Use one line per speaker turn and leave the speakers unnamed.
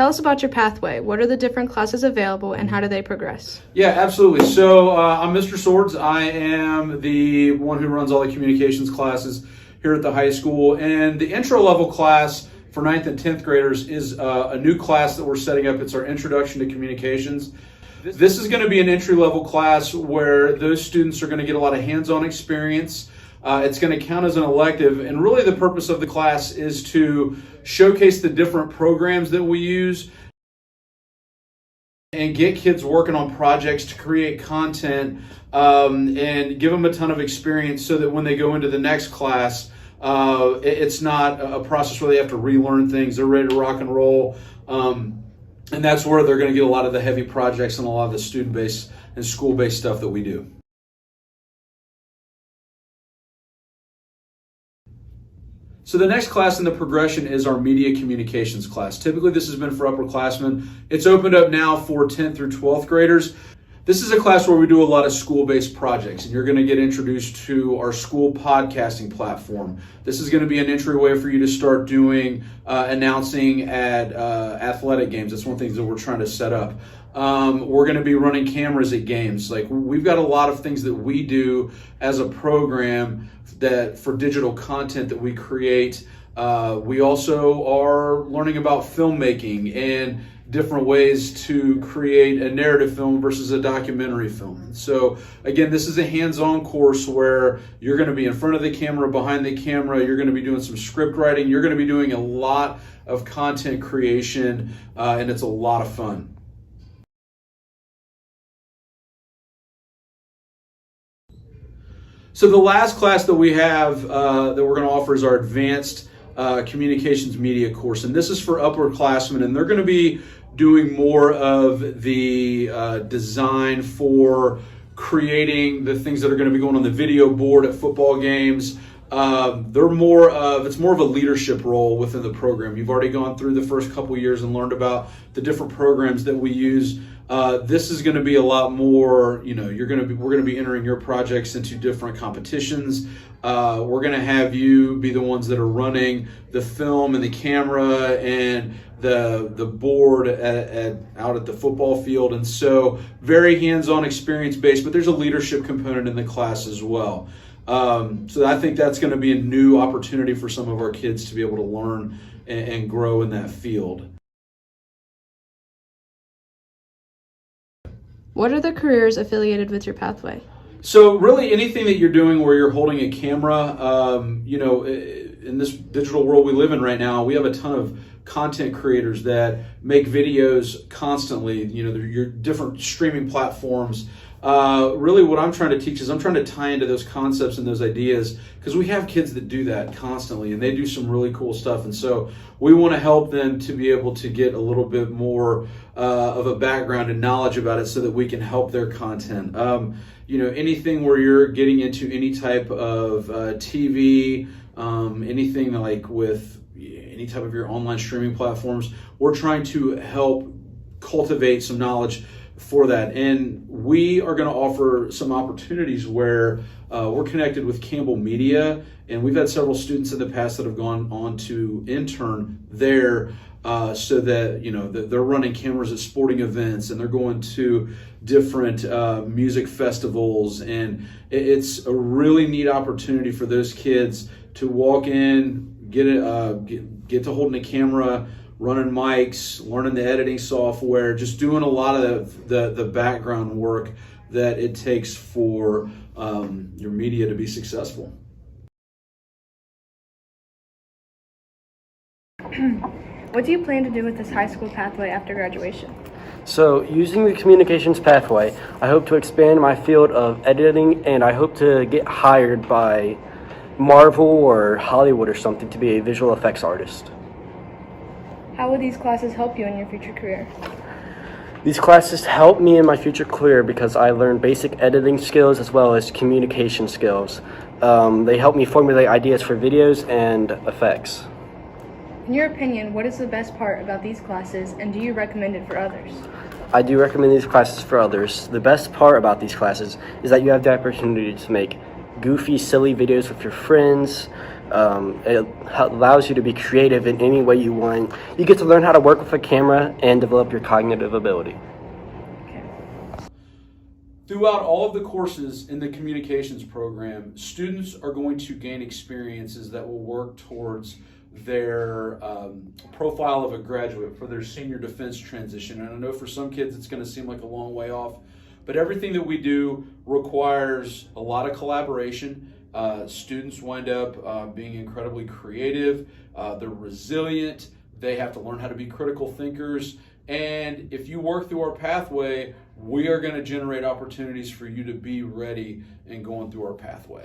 Tell us about your pathway. What are the different classes available and how do they progress?
Yeah, absolutely. So I'm Mr. Sowards. I am the one who runs all the communications classes here at the high school. And the intro level class for 9th and 10th graders is a new class that we're setting up. It's our Introduction to Communications. This is going to be an entry level class where those students are going to get a lot of hands-on experience. It's going to count as an elective, and really the purpose of the class is to showcase the different programs that we use and get kids working on projects to create content and give them a ton of experience so that when they go into the next class, it's not a process where they have to relearn things. They're ready to rock and roll. And that's where they're going to get a lot of the heavy projects and a lot of the student-based and school-based stuff that we do. So the next class in the progression is our media communications class. Typically this has been for upperclassmen. It's opened up now for 10th through 12th graders. This is a class where we do a lot of school-based projects, and you're going to get introduced to our school podcasting platform. This is going to be an entryway for you to start doing announcing at athletic games. That's one of the things that we're trying to set up. We're going to be running cameras at games. Like, we've got a lot of things that we do as a program that for digital content that we create. We also are learning about filmmaking and different ways to create a narrative film versus a documentary film. So again, this is a hands-on course where you're going to be in front of the camera, behind the camera, you're going to be doing some script writing, you're going to be doing a lot of content creation, and it's a lot of fun. So the last class that we have that we're going to offer is our Advanced Communications Media course, and this is for upperclassmen, and they're going to be doing more of the design for creating the things that are going to be going on the video board at football games. It's more of a leadership role within the program. You've already gone through the first couple years and learned about the different programs that we use. This is going to be a lot more, we're going to be entering your projects into different competitions. We're going to have you be the ones that are running the film and the camera and the board out at the football field. And so very hands-on experience based, but there's a leadership component in the class as well. So I think that's going to be a new opportunity for some of our kids to be able to learn and grow in that field.
What are the careers affiliated with your pathway?
So really anything that you're doing where you're holding a camera, in this digital world we live in right now, we have a ton of content creators that make videos constantly, your different streaming platforms. Really what I'm trying to teach is I'm trying to tie into those concepts and those ideas, because we have kids that do that constantly and they do some really cool stuff. And so we want to help them to be able to get a little bit more of a background and knowledge about it so that we can help their content. Anything where you're getting into any type of TV, anything like with any type of your online streaming platforms, we're trying to help cultivate some knowledge for that. And we are going to offer some opportunities where we're connected with Campbell Media, and we've had several students in the past that have gone on to intern there, so that that they're running cameras at sporting events and they're going to different music festivals, and it's a really neat opportunity for those kids to walk in, get to holding a camera, running mics, learning the editing software, just doing a lot of the background work that it takes for your media to be successful.
What do you plan to do with this high school pathway after graduation?
So, using the communications pathway, I hope to expand my field of editing, and I hope to get hired by Marvel or Hollywood or something to be a visual effects artist.
How will these classes help you in your future career?
These classes help me in my future career because I learned basic editing skills as well as communication skills. They help me formulate ideas for videos and effects.
In your opinion, what is the best part about these classes, and do you recommend it for others?
I do recommend these classes for others. The best part about these classes is that you have the opportunity to make goofy, silly videos with your friends, It allows you to be creative in any way you want. You get to learn how to work with a camera and develop your cognitive ability.
Throughout all of the courses in the communications program, students are going to gain experiences that will work towards their profile of a graduate for their senior defense transition. And I know for some kids it's going to seem like a long way off, but everything that we do requires a lot of collaboration. Students wind up being incredibly creative, they're resilient, they have to learn how to be critical thinkers, and if you work through our pathway, we are going to generate opportunities for you to be ready and going through our pathway.